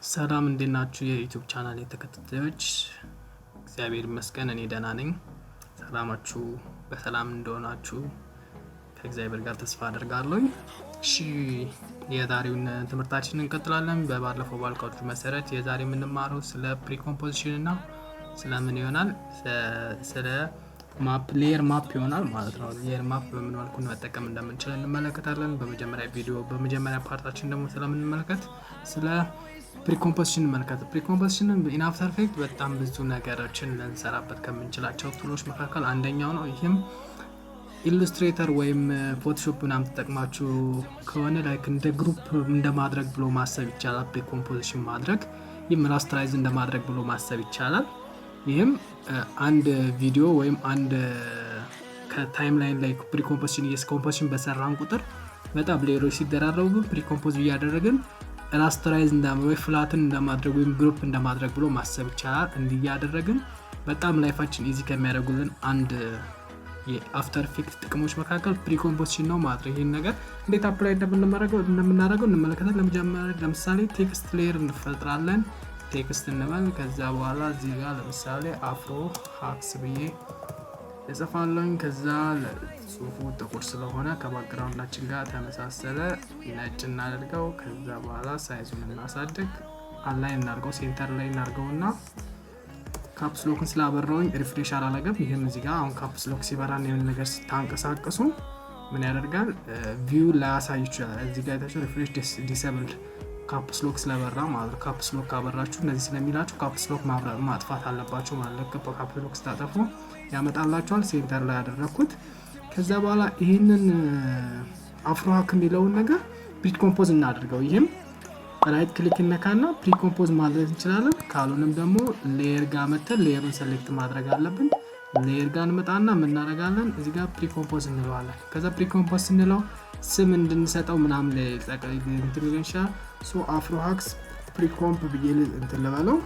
ሰላም እንዴት ናችሁ የዩቲዩብ ቻናል የተከታታዮች? እግዚአብሔር ይመስገን እኔ ደህና ነኝ። ሰላማችሁ በሰላም እንደሆናችሁ ከእግዚአብሔር ጋር ተስፋ አደርጋለሁ። እሺ የዛሬውን ትምህርታችንን እንቀጥላለን። በባለፈው ባልኳችሁ መሰረት የዛሬ የምንማረው ስለ ፕሪኮምፖዚሽን እና ስለ ምን ይሆናል ስለ ማፕ ሌየር ማፕ ይሆናል ማለት ነው። ሌየር ማፕ በምን መልኩ መጠቀም እንደምንችል እንመለከታለን። በመጀመሪያ ፓርታችን ደግሞ ስለምንመለከት ስለ precompose እንመለከት። precompose in after effects በጣም ብዙ ነገሮችን ልንሰራበት ከምንችላቸው ቱሎች መካከል አንደኛው ነው። ይሄም ኢሉስትሬተር ወይም ፎቶሾፕ ምናምን ተጠቅማችሁ ከሆነ ላይክ እንደ ግሩፕ እንደማድረግ ብሎ ማሰብ ይቻላል። precompose ማድረግ ይሄም ራስተራይዝ እንደማድረግ ብሎ ማሰብ ይቻላል። ይሄም አንድ ቪዲዮ ወይም አንድ ከታይምላይን ላይ precompose በሰራን ቁጥር በጣም ሌየሮች ሲደራረቡ precompose እያደረግን ራስተራይዝ እንደማድረግ ፍላትን እንደማድረግ ወይም ግሩፕ እንደማድረግ ብሎ ማሰብ ይቻላል። እንዲያደረግን በጣም ላይፋችን ኢዚ ከሚያደርጉልን አንድ የአፍተር ኢፌክት ጥቅሞች መካከል precompose ነው ማለት ነው። ይሄን ነገር እንዴት አፕላይ እንደምናደርገው እንመለከታለን። ለምሳሌ ቴክስት ሌየር እንፈጥራለን። ቴክስት እንበል። ከዛ በኋላ እዚህ ጋር ለምሳሌ አፍሮ ሃክስ ብዬ እጽፋለሁ። ከዛ ጽሁፉ ጥቁር ስለሆነ ከባክግራውንዳችን ጋር ተመሳሰለ ነጭ እናደርገው። ከዛ በኋላ ሳይዙን እናሳድግ፣ አላይን እናርገው፣ ሴንተር ላይ እናርገውና ካፕስ ሎክን ስላበራውኝ ሪፍሬሽ አላረገም። ይሄም እዚህ ጋር አሁን ካፕስ ሎክ ሲበራን የሆነ ነገር ስታንቀሳቀሱ ምን ያደርጋል ቪው ላይ ይችላል። እዚህ ጋር ታችሁ ሪፍሬሽ ዲሰብል ካፕስ ሎክ ስለበራ ማለት ነው። ካፕስ ሎክ ካበራችሁ እንደዚህ ስለሚላችሁ ካፕስ ሎክ ማጥፋት አለባችሁ ማለት ነው። ካፕስ ሎክ ስታጠፉ ያመጣላችኋል። ሴንተር ላይ ያደረኩት። ከዛ በኋላ ይሄንን አፍሮ ሃክ የሚለውን ነገር precompose እናድርገው። ይሄም ራይት ክሊክ እንነካና precompose ማድረግ እንችላለን። ካልሆነም ደግሞ ሌየር ጋር መተን ሌየሩን ሴሌክት ማድረግ አለብን። ሌየር ጋር እንመጣና ምን እናደርጋለን እዚህ ጋር precompose እንለዋለን። ከዛ precompose እንለው ስም እንድንሰጠው ምናምን ለኢንተርቬንሽን አፍሮ ሃክስ ፕሪኮምፕ ብዬ እንትን ልበለው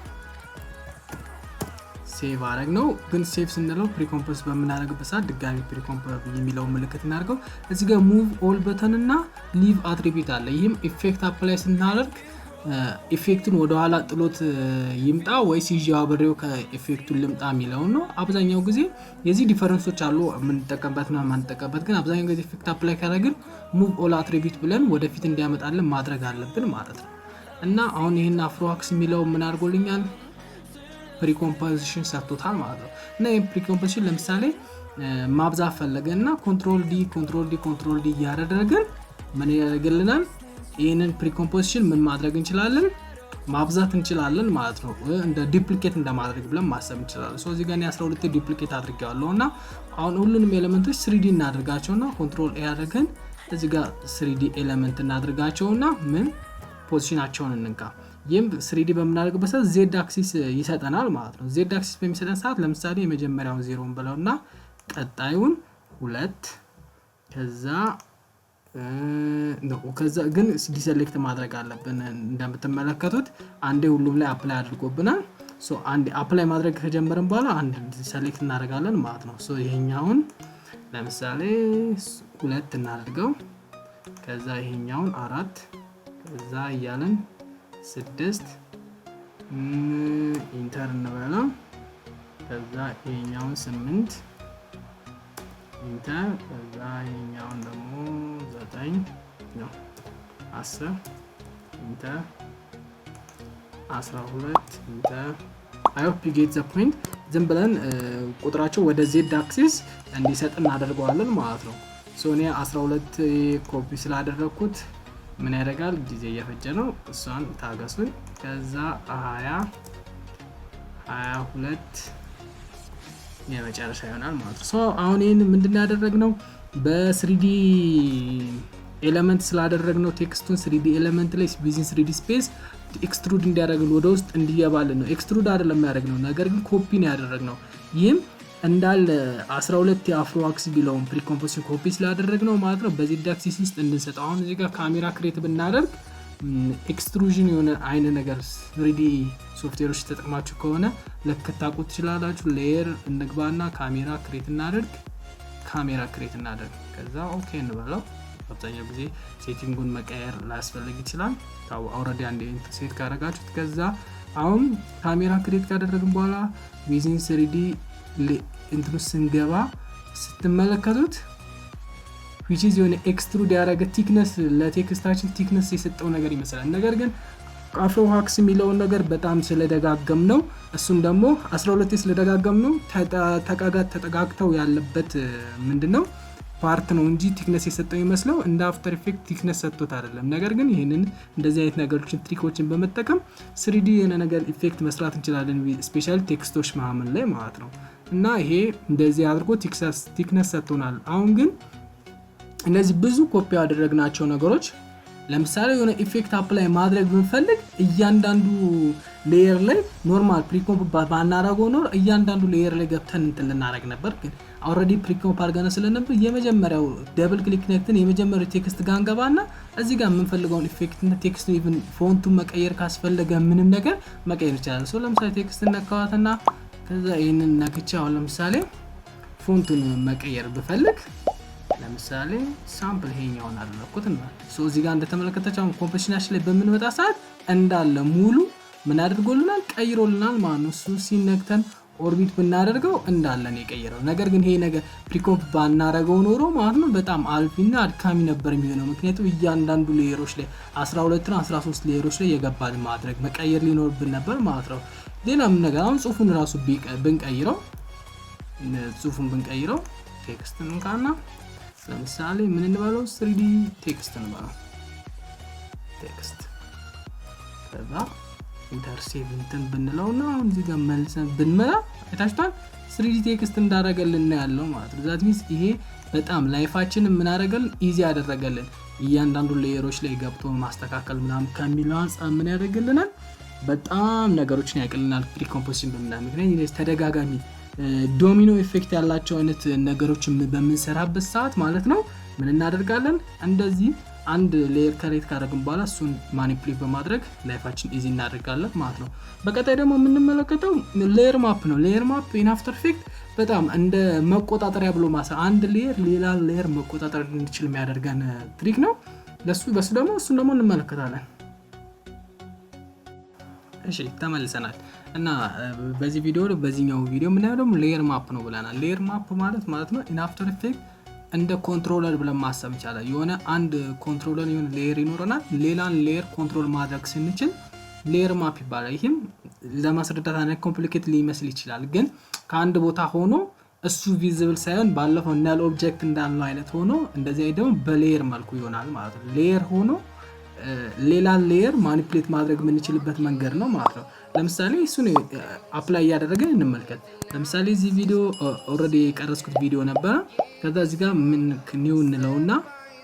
ሴቭ አረግ ነው። ግን ሴቭ ስንለው precompose በመናደርግበት ሰዓት ድጋሚ precompose የሚለው ምልክት እናደርገው። እዚህ ጋር ሙቭ ኦል በተን እና ሊቭ አትሪቢዩት አለ። ይሄም ኢፌክት አፕላይ ስናደርግ ኢፌክቱን ወደ ኋላ ጥሎት ይምጣ ወይስ ይዤው አብሬው ከኢፌክቱን ልምጣ የሚለው ነው። አብዛኛው ጊዜ የዚህ ዲፈረንሶች አሉ የምንጠቀምበትና ማንጠቀምበት። ግን አብዛኛው ጊዜ ኢፌክት አፕላይ ካደረግን ሙቭ ኦል አትሪቢዩት ብለን ወደፊት እንዲያመጣልን ማድረግ አለብን ማለት ነው። እና አሁን ይሄን አፍሮ ሃክስ የሚለው ምን አድርጎልኛል precompose ሰጥቶታል ማለት ነው። እና ይሄን precompose ለምሳሌ ማብዛት ፈለገና ኮንትሮል ዲ እያደረግን ምን ያደርግልናል ይሄንን precompose ምን ማድረግ እንችላለን ማብዛት እንችላለን ማለት ነው። እንደ ዱፕሊኬት እንደማድረግ ብለን ማሰብ እንችላለን። እዚህ ጋር 12 ዱፕሊኬት አድርጌዋለሁና አሁን ሁሉንም ኤሌመንቶች 3D እናድርጋቸውና ኮንትሮል ኤ አድርገን እዚህ ጋር 3D ኤሌመንት እናድርጋቸውና ምን ፖዚሽናቸውን እንንካ። ይሄም 3D በመናደርግበት ሰዓት Z አክሲስ ይሰጠናል ማለት ነው። Z አክሲስ በሚሰጠን ሰዓት ለምሳሌ የመጀመሪያውን 0 ብለውና ቀጣዩን 2 ከዛ ግን ዲሴሌክት ማድረግ አለብን። እንደምትመለከቱት አንዴ ሁሉም ላይ አፕላይ አድርጎብናል። አንዴ አፕላይ ማድረግ ከጀመረን በኋላ አንድ ዲሴሌክት እናደርጋለን ማለት ነው። ይሄኛውን ለምሳሌ 2 እናድርገው። ከዛ ይሄኛውን 4 ከዛ እያለን 6 ኢንተር እንበለው። ከዛ ይሄኛውን 8 ኢንተር ከዛ ይሄኛውን ደግሞ 9 ነው 10 ኢንተር 12 ኢንተር I hope you get the point። ዝም ብለን ቁጥራቸው ወደ Z አክሲስ እንዲሰጥ እናደርገዋለን ማለት ነው። እኔ 12 ኮፒ ስላደረኩት ምን ያደርጋል ጊዜ እየፈጀ ነው። እሷን ታገሱኝ። ከዛ 22 የመጨረሻ ይሆናል ማለት ነው። አሁን ይሄን ምንድነው ያደረግነው በ3D ኤሌመንት ስላደረግነው ቴክስቱን 3D ኤሌመንት ላይ within 3D ስፔስ ኤክስትሩድ እንዲያደርግልን ወደ ውስጥ እንዲያባልን ነው። ኤክስትሩድ አይደለም ያደረግነው ነገር ግን ኮፒ ነው ያደረግነው። ይሄም እንዳለ 12 የአፍሮ ሃክስ ቢለውን precompose ኮፒ ስላደረግነው ማለት ነው በዚህ አክሲስ ውስጥ እንድንሰጠው። አሁን እዚህ ጋር ካሜራ ክሬት ብናደርግ ኤክስትሩዥን የሆነ አይነ ነገር 3D ሶፍትዌሮች ተጠቅማችሁ ከሆነ ለከታቁት ይችላልላችሁ። ሌየር እንግባና ካሜራ ክሬት እናደርግ። ከዛ ኦኬ እንበለው። አብዛኛው ጊዜ ሴቲንጉን መቀየር ላያስፈልግ ይችላል። ታው ኦሬዲ አንዴ ሴት ካደረጋችሁት ከዛ አሁን ካሜራ ክሬት ካደረግን በኋላ ዊዝን 3D እንትኑ ስንገባ ስትመለከቱት which is የሆነ ኤክስትሩድ ያደረገ ቲክነስ ለቴክስታችን ቲክነስ የሰጠው ነገር ይመስላል። ነገር ግን አፍሮ ሃክስ የሚለውን ነገር በጣም ስለደጋገም ነው እሱም ደግሞ 12 ስለደጋገም ነው ተጠጋግተው ያለበት ምንድነው ፓርት ነው እንጂ ቲክነስ የሰጠው ይመስለው እንደ አፍተር ኢፌክት ቲክነስ ሰጥቶት አይደለም። ነገር ግን ይሄንን እንደዚህ አይነት ነገሮችን ትሪኮችን በመጠቀም 3D የሆነ ነገር ኢፌክት መስራት እንችላለን ስፔሻሊ ቴክስቶች ማመን ላይ ማለት ነው። እና ይሄ እንደዚህ አድርጎ ቲክነስ ሰጥቶናል። አሁን ግን እነዚህ ብዙ ኮፒ ያደረግናቸው ነገሮች ለምሳሌ የሆነ ኢፌክት አፕላይ ማድረግ ብንፈልግ እያንዳንዱ ሌየር ላይ ኖርማል ፕሪኮምፕ ባናረገው ነው እያንዳንዱ ሌየር ላይ ገብተን እንትን ልናረግ ነበር። ግን ኦሬዲ ፕሪኮምፕ አድርገን ስለነበር የመጀመሪያው ደብል ክሊክ ነክተን የመጀመሪያው ቴክስት ጋር እንገባና እዚህ ጋር የምንፈልገውን ኢፌክት እና ቴክስት ኢቭን ፎንቱን መቀየር ካስፈለገ ምንም ነገር መቀየር ይችላል። ሶ ለምሳሌ ቴክስት ነካዋትና ከዛ ይሄንን ነክቼ አሁን ለምሳሌ ፎንቱን መቀየር ብፈልግ ለምሳሌ ሳምፕል ይሄኛውን አደረኩት እና ሶ እዚህ ጋር እንደተመለከታችሁ ኮምፖዚሽናችን ላይ በምንመጣ ሰዓት እንዳለ ሙሉ ምን አድርጎልናል ቀይሮልናል ማለት ነው። እሱ ሲነክተን ኦርቢት ብናደርገው እንዳለ ነው የቀየረው። ነገር ግን ይሄ ነገር ፕሪኮምፕ ባናረገው ኖሮ ማለት ነው በጣም አልፊና አድካሚ ነበር የሚሆነው። ምክንያቱም እያንዳንዱ ሌየሮች ላይ 12 እና 13 ሌየሮች ላይ የገባል ማድረግ መቀየር ሊኖርብን ነበር ማለት ነው። ሌላም ነገር አሁን ጽሁፉን ራሱ ብንቀይረው ቴክስትን እንካና ለምሳሌ ምን እንበለው 3D ቴክስት እንበለው ቴክስት ከዛ ኢንተርሴቭ እንትን ብንለውና አሁን እዚህ ጋር መልሰን ብንመራ አይታችኋል 3D ቴክስት እንዳደረገልን ያለው ማለት ነው። ዛት ሚንስ ይሄ በጣም ላይፋችንን ምን አደረገልን ኢዚ ያደረገልን እያንዳንዱ ሌየሮች ላይ ገብቶ ማስተካከል ምናምን ከሚለው አንፃር ምን ያደርግልናል በጣም ነገሮችን ያቀልልናል። ፕሪኮምፖዚሽን በምናምን ምክንያቱም ተደጋጋሚ ዶሚኖ ኢፌክት ያላቸው አይነት ነገሮችን በመንሰራበት ሰዓት ማለት ነው ምን እናደርጋለን እንደዚህ አንድ ሌየር ክሬት ካደረግን በኋላ እሱን ማኒፑሌት በማድረግ ላይፋችን ኢዚ እናደርጋለን ማለት ነው። በቀጣይ ደግሞ የምንመለከተው ሌየር ማፕ ነው። ሌየር ማፕ ኢን አፍተር ኢፌክት በጣም እንደ መቆጣጠሪያ ብሎ ማሰብ አንድ ሌየር ሌላ ሌየር መቆጣጠር እንዲችል የሚያደርገን ትሪክ ነው። በሱ ደግሞ እንመለከታለን። እሺ ተመልሰናል እና በዚህኛው ቪዲዮ ምናየው ደግሞ ሌየር ማፕ ነው ብለናል። ሌየር ማፕ ማለት ነው ኢን አፍተር ኢፌክት እንደ ኮንትሮለር ብለን ማሰብ ይቻላል። የሆነ አንድ ኮንትሮለር የሆነ ሌየር ይኖረናል። ሌላን ሌየር ኮንትሮል ማድረግ ስንችል ሌየር ማፕ ይባላል። ይህም ለማስረዳት አንድ ኮምፕሊኬት ሊመስል ይችላል፣ ግን ከአንድ ቦታ ሆኖ እሱ ቪዚብል ሳይሆን ባለፈው ነል ኦብጀክት እንዳለው አይነት ሆኖ እንደዚህ ደግሞ በሌየር መልኩ ይሆናል ማለት ነው። ሌየር ሆኖ ሌላ ሌየር ማኒፑሌት ማድረግ የምንችልበት መንገድ ነው ማለት ነው። ለምሳሌ እሱን አፕላይ ያደረገን እንመልከት። ለምሳሌ እዚህ ቪዲዮ ኦሬዲ የቀረጽኩት ቪዲዮ ነበር። ከዛ እዚህ ጋር ምን ኒው እንለውና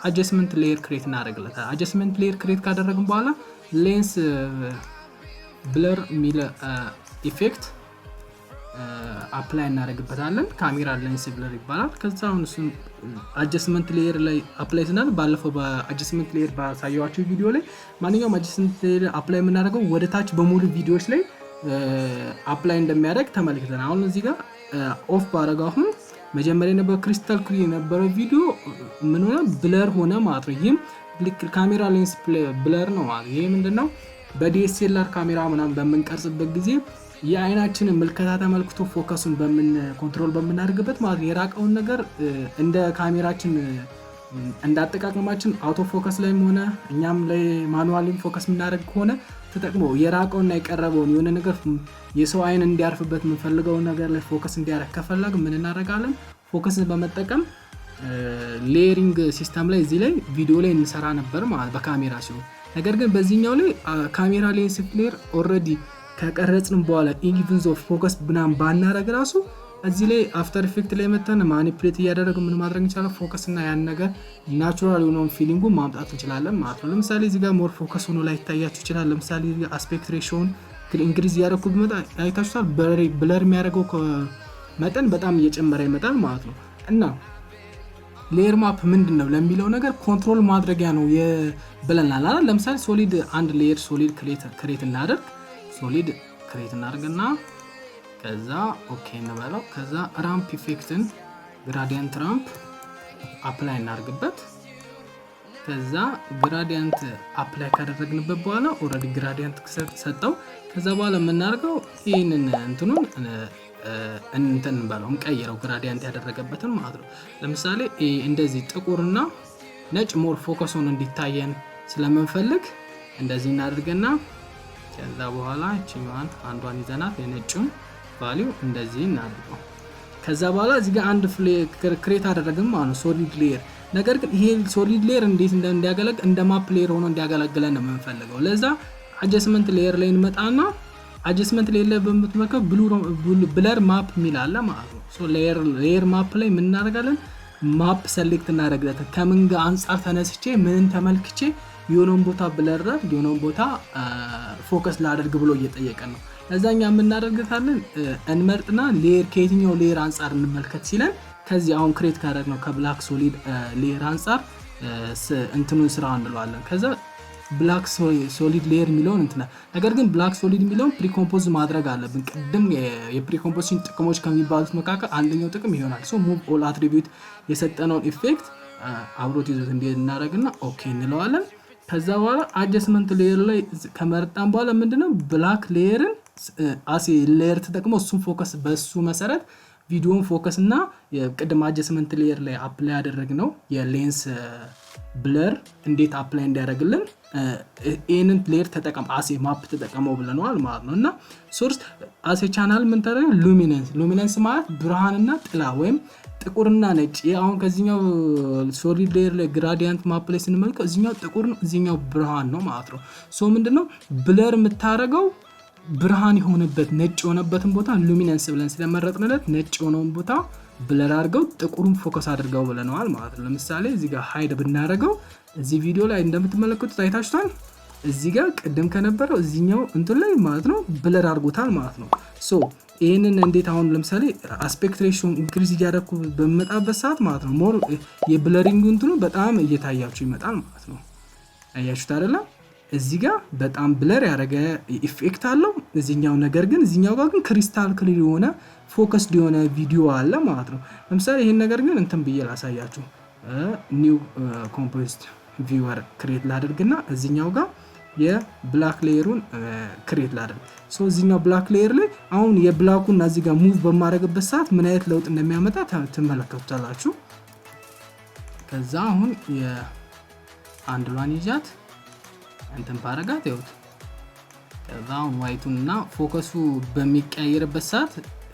አጀስትመንት ሌየር ክሬት እናደርግለታል። አጀስትመንት ሌየር ክሬት ካደረግን በኋላ ሌንስ ብለር ሚለ ኢፌክት አፕላይ እናደርግበታለን። ካሜራ ሌንስ ብለር ይባላል። ከዛ አሁን እሱን አጀስትመንት ሌየር ላይ አፕላይ ስናደርግ ባለፈው በአጀስትመንት ሌየር ባሳየዋችሁ ቪዲዮ ላይ ማንኛውም አጀስትመንት ሌየር አፕላይ የምናደርገው ወደ ታች በሙሉ ቪዲዮዎች ላይ አፕላይ እንደሚያደርግ ተመልክተናል። አሁን እዚህ ጋር ኦፍ ባደረገው አሁን መጀመሪያ የነበረው ክሪስታል ክሊር የነበረው ቪዲዮ ምን ሆነ ብለር ሆነ ማለት ነው። ይህም ካሜራ ሌንስ ብለር ነው ማለት ይሄ ምንድነው በዲኤስኤልአር ካሜራ ምናምን በምንቀርጽበት ጊዜ የአይናችንን ምልከታ ተመልክቶ ፎከሱን ኮንትሮል በምናደርግበት ማለት የራቀውን ነገር እንደ ካሜራችን እንዳጠቃቀማችን አውቶ ፎከስ ላይም ሆነ እኛም ላይ ማኑዋሊ ፎከስ የምናደርግ ከሆነ ተጠቅሞ የራቀውና የቀረበውን የሆነ ነገር የሰው አይን እንዲያርፍበት የምንፈልገው ነገር ላይ ፎከስ እንዲያደርግ ከፈለግ ምን እናደርጋለን ፎከስን በመጠቀም ሌየሪንግ ሲስተም ላይ እዚህ ላይ ቪዲዮ ላይ እንሰራ ነበር ማለት በካሜራ ሲሆን፣ ነገር ግን በዚህኛው ላይ ካሜራ ሌንስ ፍሌር ኦሬዲ ከቀረጽን በኋላ ኢቭንስ ኦፍ ፎከስ ብናም ባናረግ ራሱ እዚህ ላይ አፍተር ኢፌክት ላይ መተን ማኒፑሌት እያደረግን ምን ማድረግ እንችላለን ፎከስ እና ያን ነገር ናቹራል የሆነውን ፊሊንጉ ማምጣት እንችላለን ማለት ነው። ለምሳሌ እዚህ ጋር ሞር ፎከስ ሆኖ ላይ ታያችሁ ይችላል። ለምሳሌ አስፔክት ሬሾውን ኢንክሪዝ ያደረኩ ቢመጣ አይታችኋል ብለር የሚያደርገው መጠን በጣም እየጨመረ ይመጣል ማለት ነው። እና ሌየር ማፕ ምንድነው ለሚለው ነገር ኮንትሮል ማድረጊያ ነው ብለናል አይደል? ለምሳሌ ሶሊድ አንድ ሌየር ሶሊድ ክሬት እናደርግና ከዛ ኦኬ እንበለው። ከዛ ራምፕ ኢፌክትን ግራዲየንት ራምፕ አፕላይ እናደርግበት። ከዛ ግራዲየንት አፕላይ ካደረግንበት በኋላ ኦሬዲ ግራዲየንት ሰጠው ከዛ በኋላ የምናደርገው ይሄንን እንትኑን እንትን ባለው እንቀይረው ግራዲየንት ያደረገበትን ማለት ነው ለምሳሌ እንደዚህ ጥቁርና ነጭ ሞር ፎከስ ሆኖ እንዲታየን ስለምንፈልግ እንደዚህ እናደርግና ከዛ በኋላ እቺማን አንዷን ይዘናት የነጭውን ቫልዩ እንደዚህ እናድርገው ከዛ በኋላ እዚህ ጋር አንድ ክሬት አደረግን ማለት ነው ሶሊድ ሌየር ነገር ግን ይሄ ሶሊድ ሌየር እንዴት እንዲያገለግል እንደ ማፕ ሌየር ሆኖ እንዲያገለግለን ነው የምንፈልገው ለዛ አጀስትመንት ሌየር ላይ እንመጣና አጀስትመንት ሌየር ላይ በመጥመከው ብለር ማፕ ሚል አለ ማለት ነው ሶ ሌየር ማፕ ላይ ምን እናደርጋለን ማፕ ሰሌክት እናደርጋለን ከምን ጋር አንፃር ተነስቼ ምን ተመልክቼ የሆነውን ቦታ ብለር የሆነውን ቦታ ፎከስ ላደርግ ብሎ እየጠየቀን ነው ለዛኛ ምን እናደርጋለን እንመርጥና ሌየር ከየትኛው ሌየር አንፃር እንመልከት ሲለን ከዚህ አሁን ክሬት ካደረግነው ከብላክ ሶሊድ ሌየር አንፃር እንትኑን ስራ እንለዋለን ከዛ ብላክ ሶሊድ ሌየር ሚሊዮን እንትና ነገር ግን ብላክ ሶሊድ ሚሊዮን ፕሪኮምፖዝ ማድረግ አለብን ቀደም የፕሪኮምፖዚሽን ጥቅሞች ከሚባሉት መካከል አንደኛው ጥቅም ይሆናል ሶ ሙቭ ኦል አትሪቢዩት የሰጠነውን ኢፌክት አብሮት ይዞት እንድናደርግና ኦኬ እንለዋለን ከዛ በኋላ አጀስትመንት ሌየር ላይ ከመርጣን በኋላ ምንድነው ብላክ ሌየርን አሲ ሌየር ተጠቅሞ እሱን ፎከስ በሱ መሰረት ቪዲዮን ፎከስ እና የቀደም አጀስትመንት ሌየር ላይ አፕላይ ያደረግነው የሌንስ ብለር እንዴት አፕላይ እንዲያደርግልን ይሄንን ሌየር ተጠቀም አሲ ማፕ ተጠቀመው ብለናል ማለት ነውና ሶርስ አሲ ቻናል ምን ተረ ሉሚነንስ ማለት ብርሃንና ጥላ ወይም ጥቁርና ነጭ አሁን ከዚህኛው ሶሊድ ሌየር ላይ ግራዲየንት ማፕ ላይ ስንመልከው እዚህኛው ጥቁር ነው እዚህኛው ብርሃን ነው ማለት ነው ሶ ምንድነው ብለር የምታረገው ብርሃን የሆነበት ነጭ የሆነበትን ቦታ ሉሚነንስ ብለን ስለመረጥንለት ነጭ የሆነውን ቦታ ብለር አድርገው ጥቁሩን ፎከስ አድርገው ብለናል ማለት ነው ለምሳሌ እዚህ ጋር ሃይድ ብናረጋው እዚህ ቪዲዮ ላይ እንደምትመለከቱት አይታችኋል እዚህ ጋር ቀደም ከነበረው እዚህኛው እንትን ላይ ማለት ነው ብለር አድርጎታል ማለት ነው ሶ ይሄንን እንዴት አሁን ለምሳሌ አስፔክት ሬሽዮ ኢንክሪዝ ያደረኩ በመጣበት ሰዓት ማለት ነው ሞር የብለሪንግ እንትኑ በጣም እየታያችሁ ይመጣል ማለት ነው አያችሁት አይደል እዚህ ጋር በጣም ብለር ያደረገ ኢፌክት አለው እዚህኛው ነገር ግን እዚህኛው ጋር ግን ክሪስታል ክሊር የሆነ ፎከስድ የሆነ ቪዲዮ አለ ማለት ነው ለምሳሌ ይሄን ነገር ግን እንትን ብዬ ላሳያችሁ ኒው ኮምፖዚት ቪወር ክሬት ላድርግና እዚህኛው ጋር የብላክ ሌየሩን ክሬት ላድርግ ሶ እዚህኛው ብላክ ሌየር ላይ አሁን የብላኩን እዚህ ጋር ሙቭ በማድረግበት ሰዓት ምን አይነት ለውጥ እንደሚያመጣ ትመለከቱታላችሁ ከዛ አሁን የአንድ ሏን ይዛት እንትን ባረጋት ይወት ከዛ ዋይቱና ፎከሱ በሚቀያየርበት ሰዓት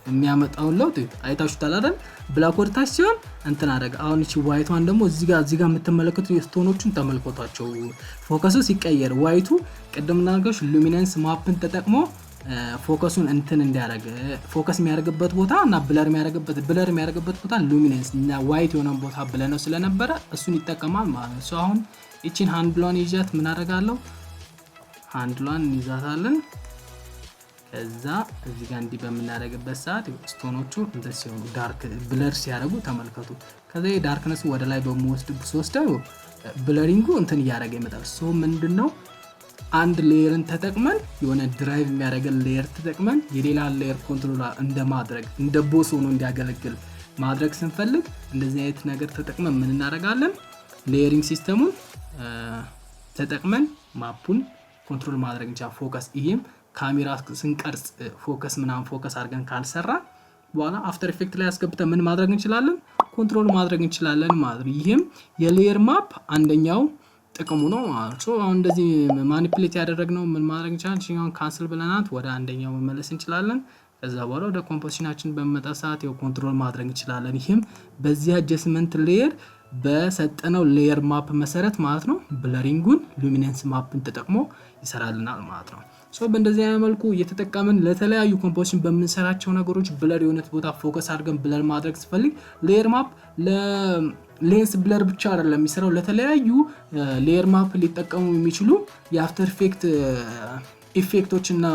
የሚያመጣው ለውጥ አይታችሁታል አይደል ብላክ ወርታች ሲሆን እንትን አደረገ አሁን እቺ ዋይቷን ደግሞ እዚህ ጋር የምትመለከቱት የስቶኖቹን ተመልከቷቸው ፎከሱ ሲቀየር ዋይቱ ቀደምና ነገርሽ ሉሚነንስ ማፕን ተጠቅሞ ፎከሱን እንትን እንዲያደርግ ፎከስ የሚያደርግበት ቦታ እና ብለር የሚያደርግበት ቦታ ሉሚነንስ እና ዋይት የሆነ ቦታ ብለነው ስለነበረ እሱን ይጠቀማል ማለት ነው ሶ አሁን እቺን ሃንድሏን ይዛት ምን አደርጋለሁ ሃንድሏን ይዛታለን ከዛ እዚህ ጋር እንዲ በመናደርግበት ሰዓት ስቶኖቹ እንደዚህ ሲሆኑ ዳርክ ብለር ሲያደርጉ ተመልከቱ ከዛ የዳርክነስ ወደ ላይ በመወስደው ብለሪንጉ እንትን ያደርገ ይመጣል ሶ ምንድነው አንድ ሌየርን ተጠቅመን የሆነ ድራይቭ የሚያደርገን ሌየር ተጠቅመን የሌላ ሌየር ኮንትሮል እንደማድረግ እንደ ቦስ ሆኖ እንዲያገለግል ማድረግ ስንፈልግ እንደዚህ አይነት ነገር ተጠቅመን ምን እናደርጋለን ሌየሪንግ ሲስተሙን ተጠቅመን ማፑን ኮንትሮል ማድረግ እንቻ ፎከስ ይሄም ካሜራ ስንቀርጽ ፎከስ ምናምን ፎከስ አድርገን ካልሰራ በኋላ አፍተር ኢፌክት ላይ አስገብተን ምን ማድረግ እንችላለን ኮንትሮል ማድረግ እንችላለን ማለት ነው ይሄም የሌየር ማፕ አንደኛው ጥቅሙ ነው ማለት ነው አሁን እንደዚህ ማኒፑሌት ያደረግነው ምን ማድረግ እንችላለን እኛውን ካንሰል ብለናት ወደ አንደኛው መመለስ እንችላለን ከዛ በኋላ ወደ ኮምፖዚሽናችን በመጣ ሰዓት ያው ኮንትሮል ማድረግ እንችላለን ይሄም በዚህ አጀስትመንት ሌየር በሰጠነው ሌየር ማፕ መሰረት ማለት ነው ብለሪንጉን ሉሚነንስ ማፕን ተጠቅሞ ይሰራልናል ማለት ነው ሶ በእንደዚህ አይነት መልኩ እየተጠቀምን ለተለያዩ ኮምፖዚሽን በመንሰራቸው ነገሮች ብለር የሆነት ቦታ ፎከስ አድርገን ብለር ማድረግ ስፈልግ ሌየር ማፕ ለሌንስ ብለር ብቻ አይደለም የሚሰራው ለተለያዩ ሌየር ማፕ ሊጠቀሙ የሚችሉ የአፍተር ኢፌክት ኢፌክቶች እና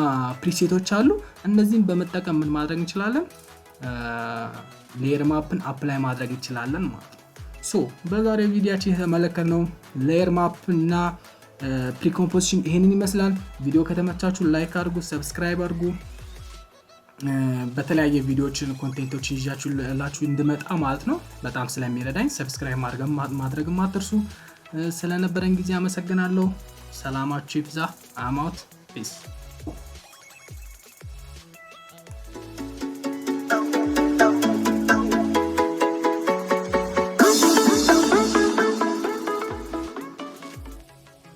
ፕሪሴቶች አሉ እነዚህን በመጠቀም ምን ማድረግ እንችላለን ሌየር ማፕን አፕላይ ማድረግ እንችላለን ማለት ነው ሶ በዛሬው ቪዲዮአችን የተመለከትነው ሌየር ማፕ እና ፕሪኮምፖዚሽን ይሄንን ይመስላል ቪዲዮ ከተመቻችሁ ላይክ አድርጉ ሰብስክራይብ አድርጉ በተለያየ ቪዲዮዎችን ኮንቴንቶች ይዣችሁላችሁ እንድመጣ ማለት ነው በጣም ስለሚረዳኝ ሰብስክራይብ ማድረግ አትርሱ ስለነበረን ጊዜ አመሰግናለሁ። ሰላማችሁ ይብዛ። አማውት ፒስ